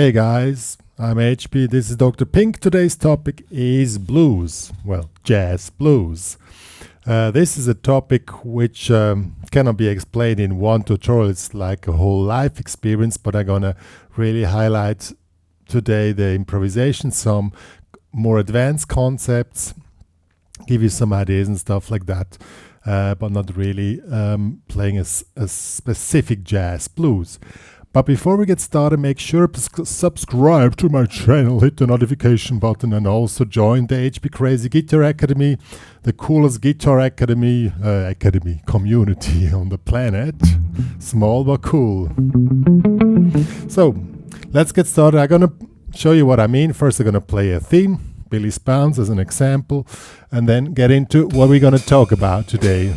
Hey guys, I'm HP, this is Dr. Pink. Today's topic is blues, well, jazz blues. This is a topic which cannot be explained in one tutorial. It's like a whole life experience, but I'm gonna really highlight today the improvisation, some more advanced concepts, give you some ideas and stuff like that, but not really playing a specific jazz blues. But before we get started, make sure to subscribe to my channel, hit the notification button, and also join the HPCrazy Guitar Academy, the coolest guitar academy community on the planet. Small but cool. So, let's get started. I'm going to show you what I mean. First, I'm going to play a theme, Billies Bounce as an example, and then get into what we're going to talk about today.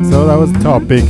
So that was the topic.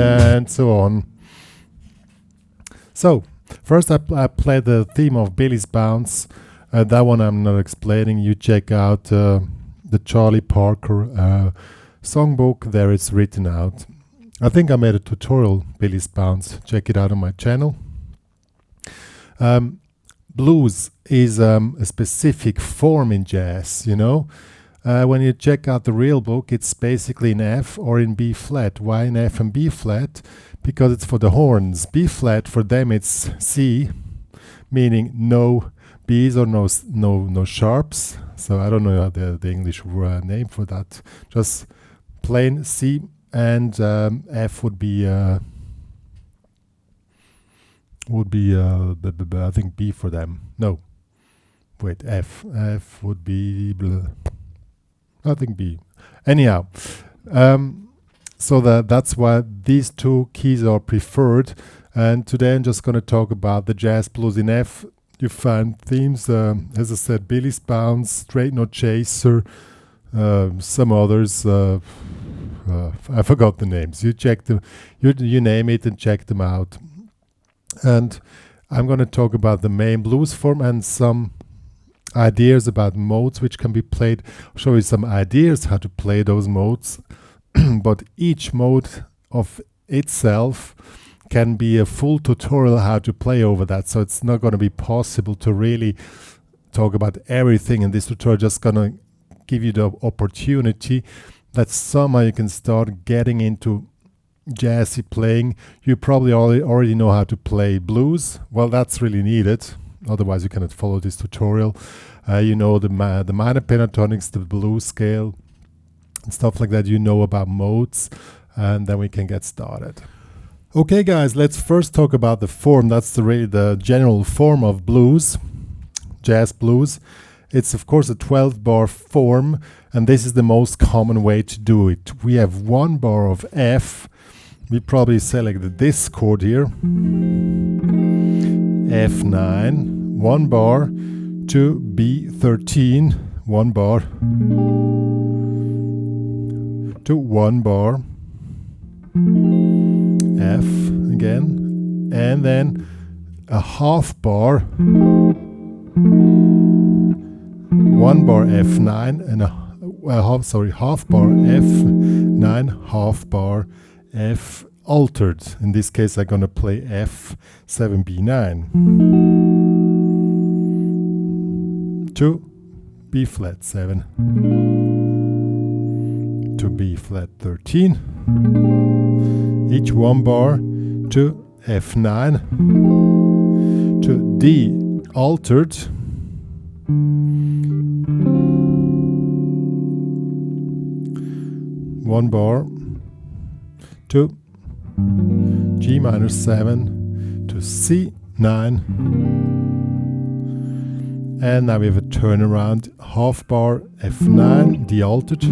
And so on. So, first I played the theme of Billies Bounce. That one I'm not explaining. You check out the Charlie Parker songbook. There it's written out. I think I made a tutorial, Billies Bounce. Check it out on my channel. Blues is a specific form in jazz, you know. When you check out the real book, it's basically in F or in B flat. Why in F and B flat? Because it's for the horns. B flat, for them it's C, meaning no Bs or no sharps. So I don't know the English name for that. Just plain C, and F would be I think B for them. No, wait, F would be I think B. Anyhow, so that's why these two keys are preferred. And today I'm just going to talk about the jazz blues. In F, you find themes, as I said, Billies Bounce, Straight Note Chaser, some others. I forgot the names. You check them, you name it and check them out. And I'm going to talk about the main blues form and some ideas about modes which can be played. I'll show you some ideas how to play those modes. But each mode of itself can be a full tutorial how to play over that. So it's not going to be possible to really talk about everything in this tutorial. Just going to give you the opportunity that somehow you can start getting into jazzy playing. You probably already know how to play blues. Well, that's really needed. Otherwise, you cannot follow this tutorial. You know the minor pentatonics, the blues scale, and stuff like that. You know about modes, and then we can get started. Okay, guys, let's first talk about the form. That's the general form of blues, jazz blues. It's, of course, a 12-bar form, and this is the most common way to do it. We have one bar of F. We probably selected this chord here. F9, one bar, to B13, one bar, to one bar, F again, and then a half bar, one bar F9 and half bar F9, half bar F altered. In this case, I'm gonna play F 7B9 to B flat 7 to B flat 13, each one bar to F9 to D altered, one bar to G minor 7 to C9, and now we have a turnaround, half bar F9, D altered,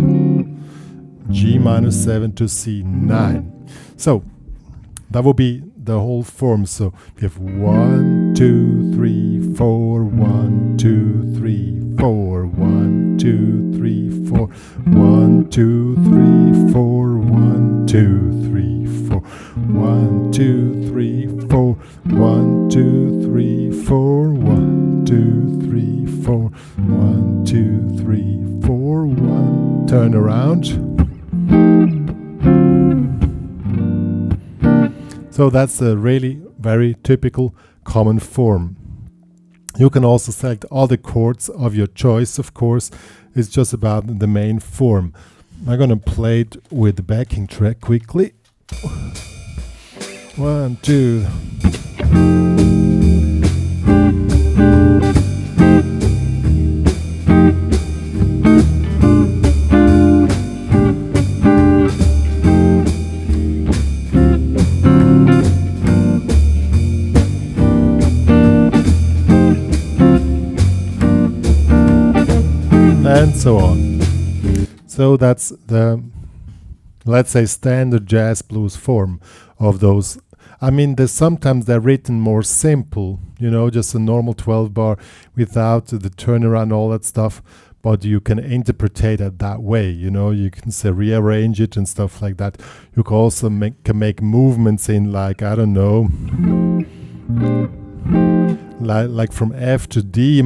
G minor 7 to C9. So that will be the whole form. So we have 1, 2, 3, 4, 1, 2, 3, 4, 1, 2, 3, 4, 1, 2, 3, 4, 1, 2, 3, 4, 1, 2, 3, 4, 1, 2, 3, 4, 1, 2, 3, 4, 1, 2, 3, 4, 1. Turn around. So that's a really very typical common form. You can also select other chords of your choice, of course. It's just about the main form. I'm gonna play it with the backing track quickly. 1, 2. And so on. So that's the, let's say, standard jazz blues form of those. I mean, sometimes they're written more simple, you know, just a normal 12 bar without the turnaround, all that stuff, but you can interpret it that way, you know, you can say rearrange it and stuff like that. You can also make movements in, like, I don't know, like from F to D, you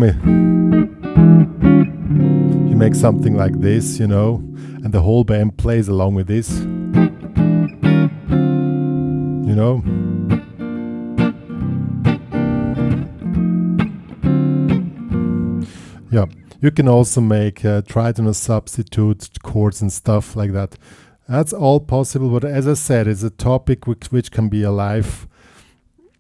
make something like this, you know, and the whole band plays along with this, you know. Yeah, you can also make tritone substitute chords and stuff like that. That's all possible, but as I said, it's a topic which can be alive,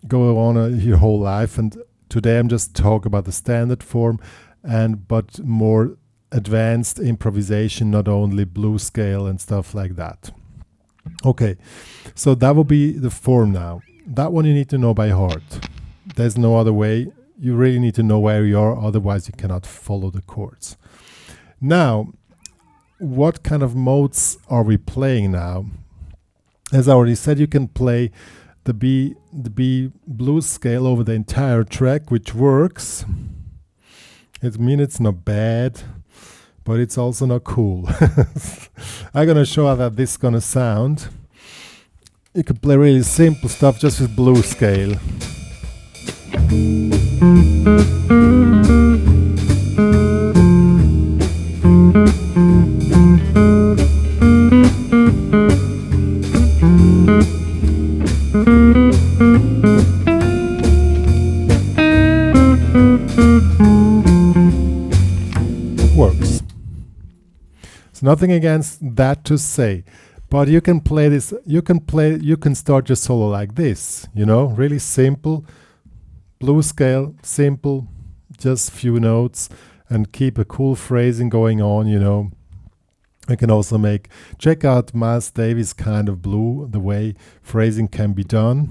go on your whole life, and today I'm just talking about the standard form, but more advanced improvisation, not only blues scale and stuff like that. Okay, so that will be the form now. That one you need to know by heart. There's no other way. You really need to know where you are, otherwise you cannot follow the chords. Now, what kind of modes are we playing now? As I already said, you can play the B blues scale over the entire track, which works. It means it's not bad, but it's also not cool. I'm gonna show how that this is gonna sound. You can play really simple stuff just with blues scale. Works. There's nothing against that to say, but you can play this, you can start your solo like this, you know, really simple, blues scale, simple, just few notes, and keep a cool phrasing going on, you know. You can also check out Miles Davis kind of blue, the way phrasing can be done.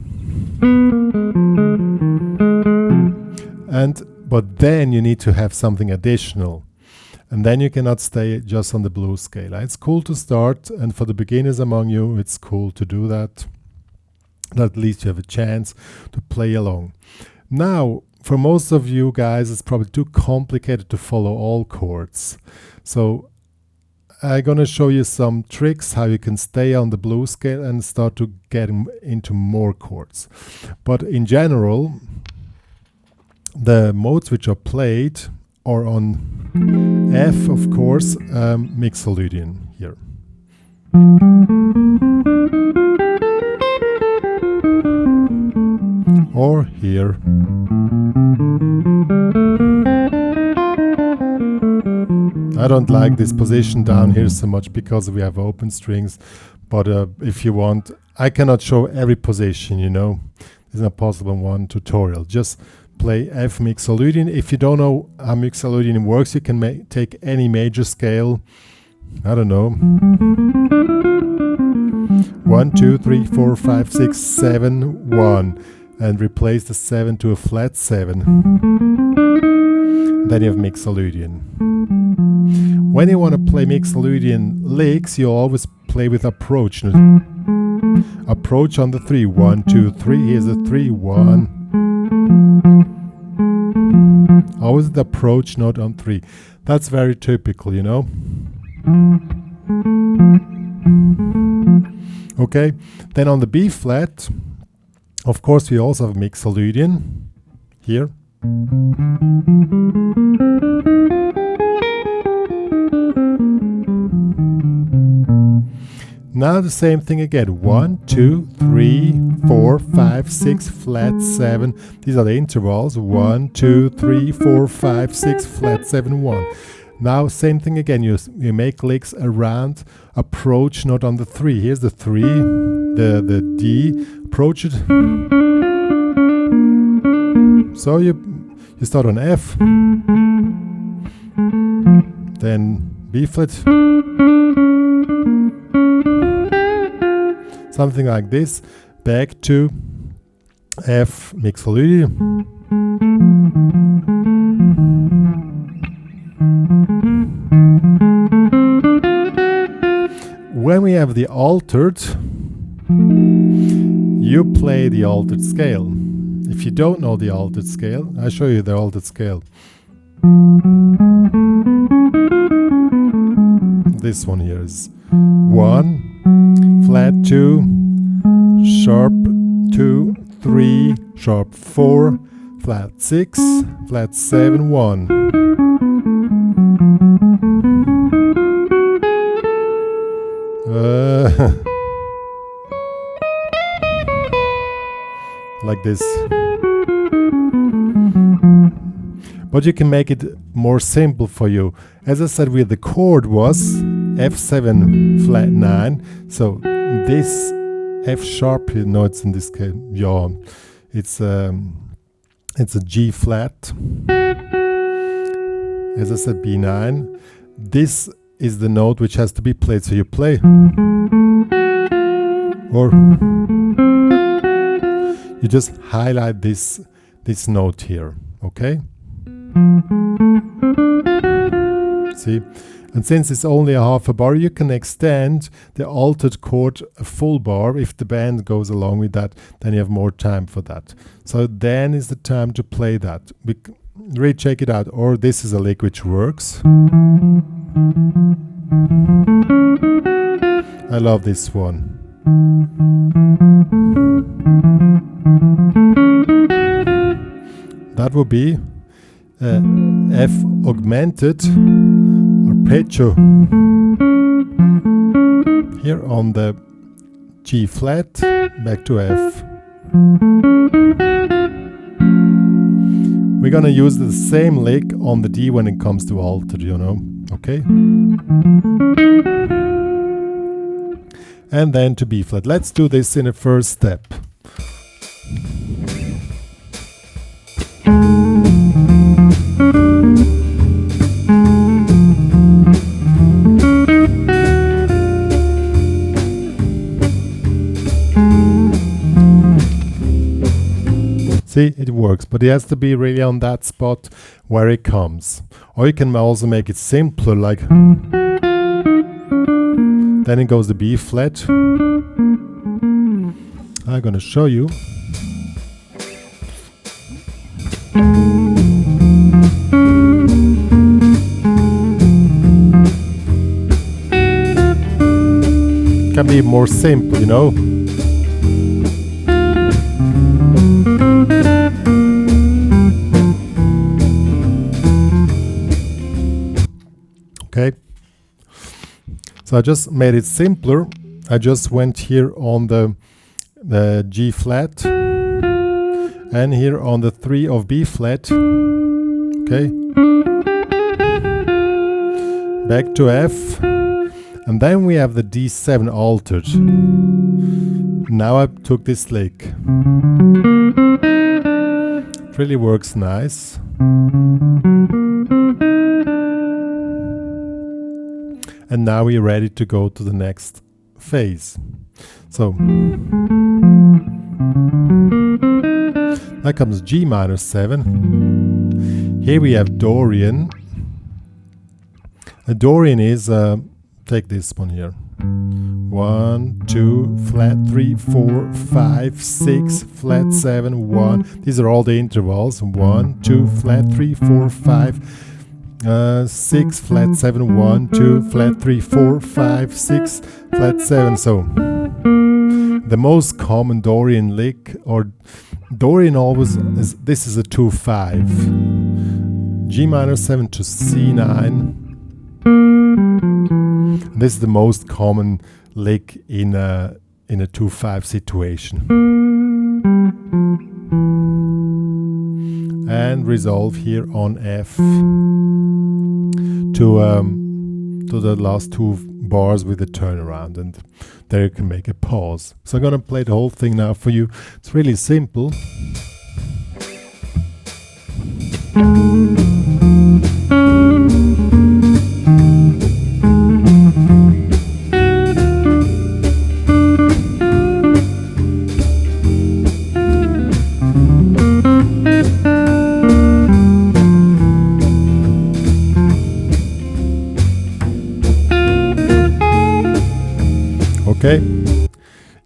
But then you need to have something additional. And then you cannot stay just on the blues scale. It's cool to start, and for the beginners among you, it's cool to do that. At least you have a chance to play along. Now, for most of you guys, it's probably too complicated to follow all chords. So I'm going to show you some tricks how you can stay on the blues scale and start to get into more chords. But in general, the modes which are played are on F, of course, Mixolydian here. or here. I don't like this position down here so much because we have open strings, but if you want, I cannot show every position, you know. It's not possible in one tutorial. Just play F Mixolydian. If you don't know how Mixolydian works, you can take any major scale. I don't know. 1, 2, 3, 4, 5, 6, 7, 1. And replace the 7 to a flat 7. Then you have Mixolydian. When you want to play Mixolydian licks, you always play with approach. Approach on the 3. 1, 2, 3. Here's the 3. 1. Always the approach note on 3. That's very typical, you know. Okay, then on the B flat, of course, we also have Mixolydian here. Now the same thing again. 1, 2, 3, 4, 5, 6, flat 7. These are the intervals. 1, 2, 3, 4, 5, 6, flat 7, 1. Now same thing again. You make licks around approach note on the 3. Here's the 3, the D. Approach it. So you start on F, then B flat. Something like this, back to F Mixolydian. When we have the altered, you play the altered scale. If you don't know the altered scale, I'll show you the altered scale. This one here is 1, flat 2, sharp 2, 3, sharp 4, flat 6, flat 7, 1. Like this. But you can make it more simple for you. As I said, the chord was F7 flat 9. So this F sharp, you know, it's in this case, yeah, it's a G flat. As I said, B9. This is the note which has to be played. So you play, or you just highlight this note here, okay? See? And since it's only a half a bar, you can extend the altered chord a full bar. If the band goes along with that, then you have more time for that. So then is the time to play that. Really check it out. Or this is a lick which works. I love this one. That would be F augmented arpeggio here on the G flat, back to F. We're gonna use the same lick on the D when it comes to altered, you know, okay? And then to B flat. Let's do this in a first step. See, it works, but it has to be really on that spot where it comes. Or you can also make it simpler, like then it goes to B flat. I'm gonna show you. Can be more simple, you know. Okay. So I just made it simpler. I just went here on the G flat, and here on the 3 of B flat, okay, back to F, and then we have the D7 altered. Now I took this lick. It really works nice. And now we're ready to go to the next phase. So that comes G minor 7. Here we have Dorian. A Dorian is, take this one here. 1, 2, flat 3, 4, 5, 6, flat 7, 1. These are all the intervals. 1, 2, flat 3, 4, 5. 6, flat 7, 1, 2, flat 3, 4, 5, 6, flat 7. So the most common Dorian lick, or Dorian always is, this is a 2-5. G minor 7 to C9. This is the most common lick in a 2-5 situation. And resolve here on F to the last 2 bars with a turnaround, and there you can make a pause. So I'm gonna play the whole thing now for you. It's really simple. Okay,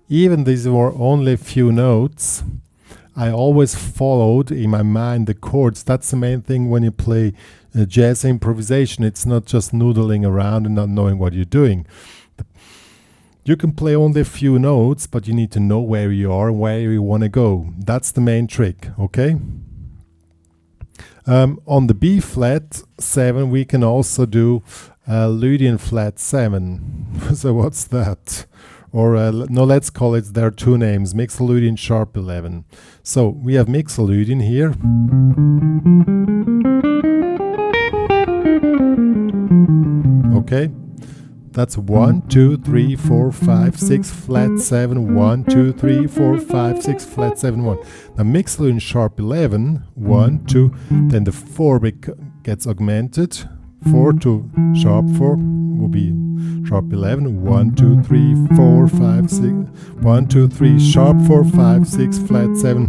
even these were only a few notes, I always followed in my mind the chords. That's the main thing when you play jazz improvisation. It's not just noodling around and not knowing what you're doing. You can play only a few notes, but you need to know where you are and where you want to go. That's the main trick, okay? On the B flat 7, we can also do Lydian flat 7. So what's that? Or no, let's call it, there are 2 names, Mixolydian sharp 11. So we have Mixolydian here. Okay, that's 1, 2, 3, 4, 5, 6, flat 7, 1, 2, 3, 4, 5, 6, flat 7, 1. Now Mixolydian sharp 11, 1, 2, then the 4 gets augmented. 4 to sharp 4 will be sharp 11, 1, 2, 3, 4, 5, 6, 1, 2, 3, sharp 4, 5, 6, flat 7.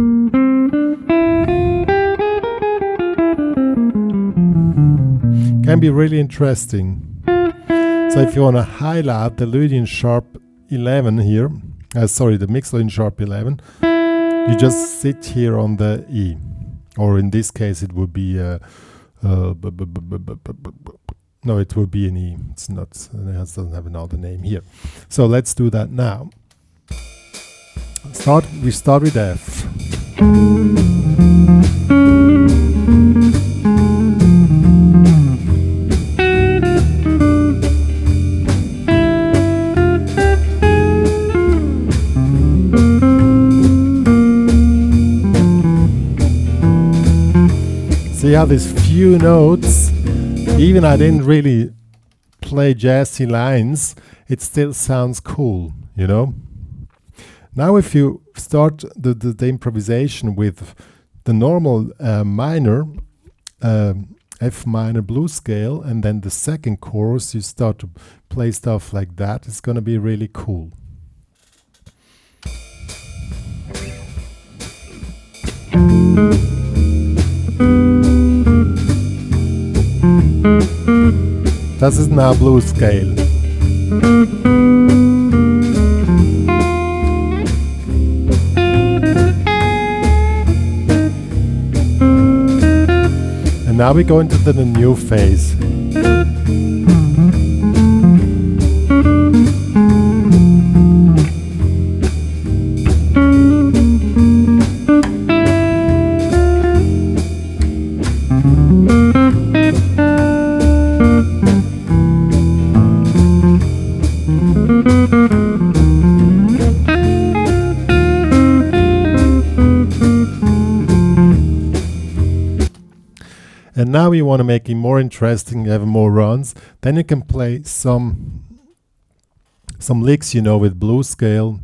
Can be really interesting. So if you want to highlight the Lydian sharp 11 here, the Mixolydian sharp 11, you just sit here on the E, or in this case it would be no, it will be an E. It's not, it doesn't have another name here. So let's do that now. We start with F. See how these few notes, even I didn't really play jazzy lines, it still sounds cool, you know? Now if you start the improvisation with the normal minor, F minor blues scale, and then the second chorus, you start to play stuff like that, it's gonna be really cool. Das ist now blues scale. And now we go into the new phase. And now you want to make it more interesting, you have more runs, then you can play some licks, you know, with blues scale.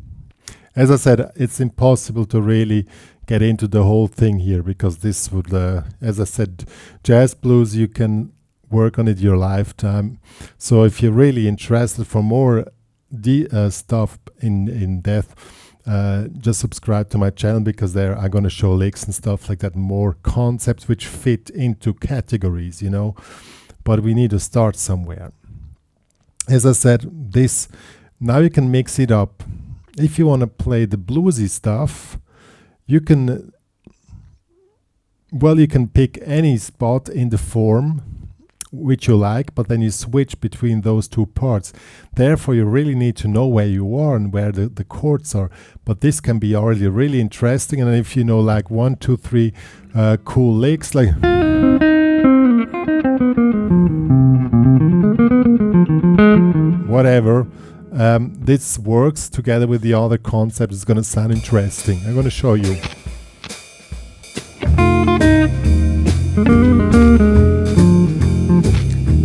As I said, it's impossible to really get into the whole thing here, because this would, as I said, jazz blues, you can work on it your lifetime. So if you're really interested for more stuff in depth, just subscribe to my channel, because there I'm going to show licks and stuff like that, more concepts which fit into categories, you know. But we need to start somewhere. As I said, this now you can mix it up. If you want to play the bluesy stuff, you can pick any spot in the form which you like, but then you switch between those two parts. Therefore, you really need to know where you are and where the chords are. But this can be already really interesting. And if you know like 1, 2, 3 cool licks, like whatever, this works together with the other concept. It's going to sound interesting. I'm going to show you.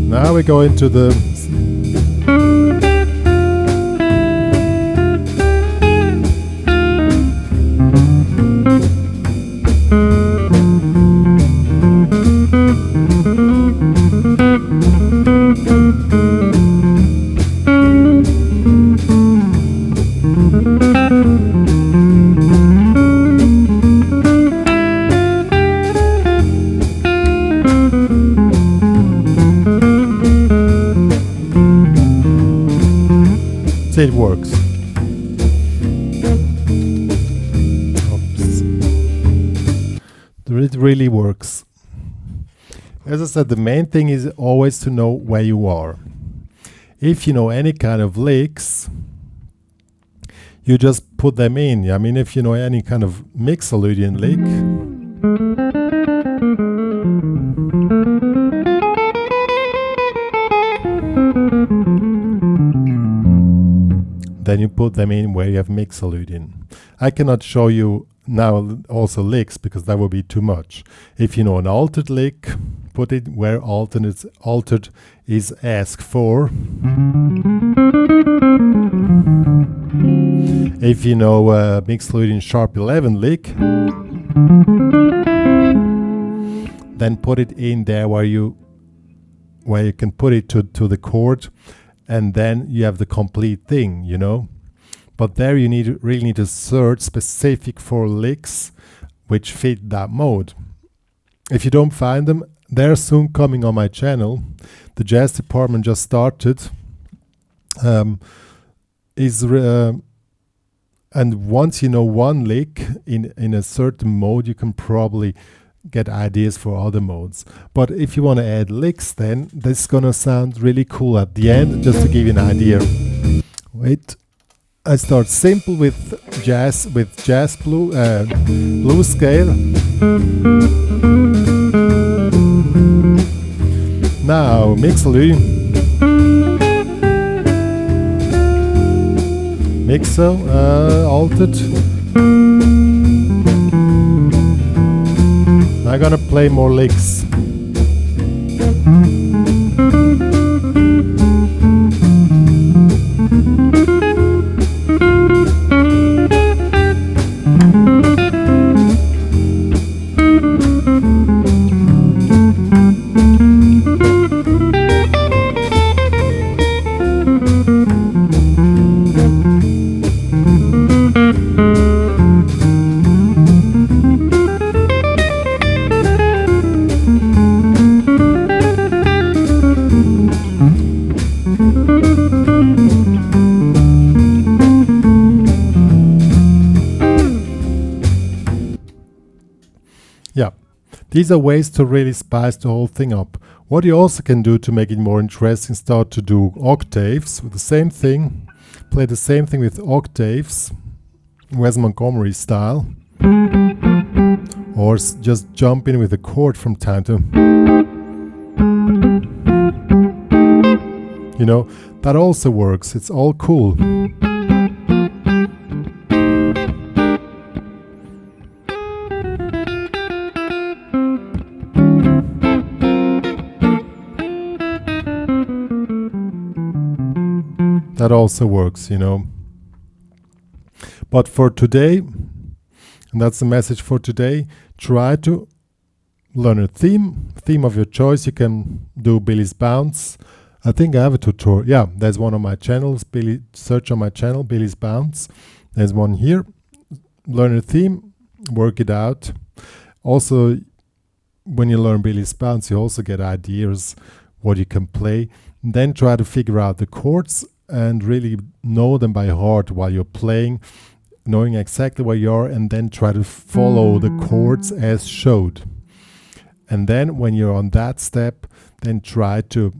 Now we go into the it works. Oops. It really works. As I said, the main thing is always to know where you are. If you know any kind of licks, you just put them in. I mean, if you know any kind of mixolydian lick, then you put them in where you have mixolydian. I cannot show you now also licks, because that would be too much. If you know an altered lick, put it where altered is asked for. If you know a mixolydian sharp 11 lick, then put it in there where you can put it to the chord, and then you have the complete thing, you know. But there you really need to search specific for licks which fit that mode. If you don't find them, they're soon coming on my channel. The jazz department just started. And once you know one lick in a certain mode, you can probably get ideas for other modes. But if you want to add licks, then this is gonna sound really cool at the end. Just to give you an idea. Wait, I start simple with jazz blues scale. Now mixolydian, altered. I'm gonna play more licks. Yeah, these are ways to really spice the whole thing up. What you also can do to make it more interesting, start to do octaves with the same thing. Play the same thing with octaves, Wes Montgomery style. Or just jump in with a chord from time to... You know, that also works. It's all cool. That also works, you know. But for today, and that's the message for today, try to learn a theme of your choice. You can do Billies Bounce. I think I have a tutorial. Yeah, there's one on my channels. Search on my channel, Billies Bounce. There's one here. Learn a theme, work it out. Also, when you learn Billies Bounce, you also get ideas what you can play. And then try to figure out the chords and really know them by heart while you're playing, knowing exactly where you are, and then try to follow the chords as showed. And then when you're on that step, then try to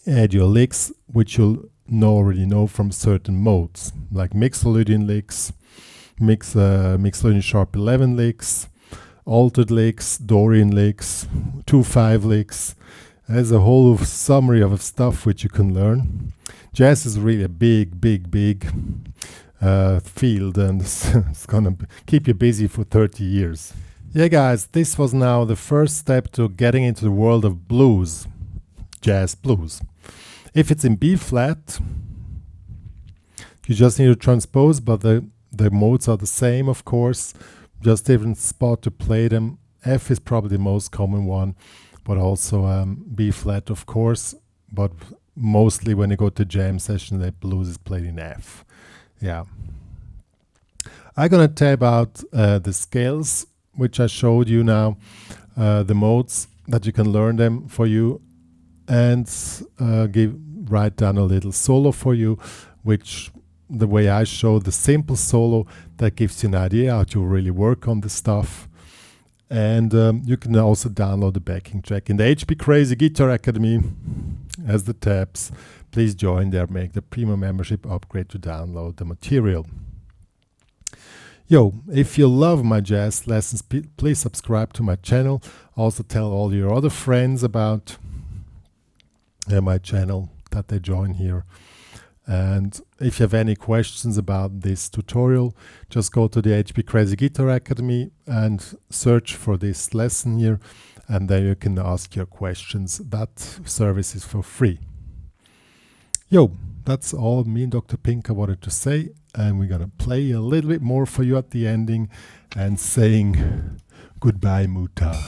add your licks, which you'll already know from certain modes, like Mixolydian licks, Mixolydian sharp 11 licks, altered licks, Dorian licks, 2/5 licks. There's a whole summary of stuff which you can learn. Jazz is really a big field, and it's gonna keep you busy for 30 years. Yeah, guys, this was now the first step to getting into the world of blues, jazz blues. If it's in B flat, you just need to transpose, but the modes are the same, of course, just different spot to play them. F is probably the most common one, but also B flat, of course, but mostly when you go to jam session, the blues is played in F. Yeah. I'm gonna tab out the scales, which I showed you now, the modes that you can learn them for you, and write down a little solo for you, which the way I show the simple solo, that gives you an idea how to really work on the stuff. And you can also download the backing track in the HPCrazy Guitar Academy as the tabs. Please join there, make the premium membership upgrade to download the material. Yo, if you love my jazz lessons, please subscribe to my channel. Also tell all your other friends about my channel, that they join here. And if you have any questions about this tutorial, just go to the HPCrazy Guitar Academy and search for this lesson here, and there you can ask your questions. That service is for free. Yo, that's all me and Dr. Pink I wanted to say, and we're gonna play a little bit more for you at the ending and saying goodbye, Muta.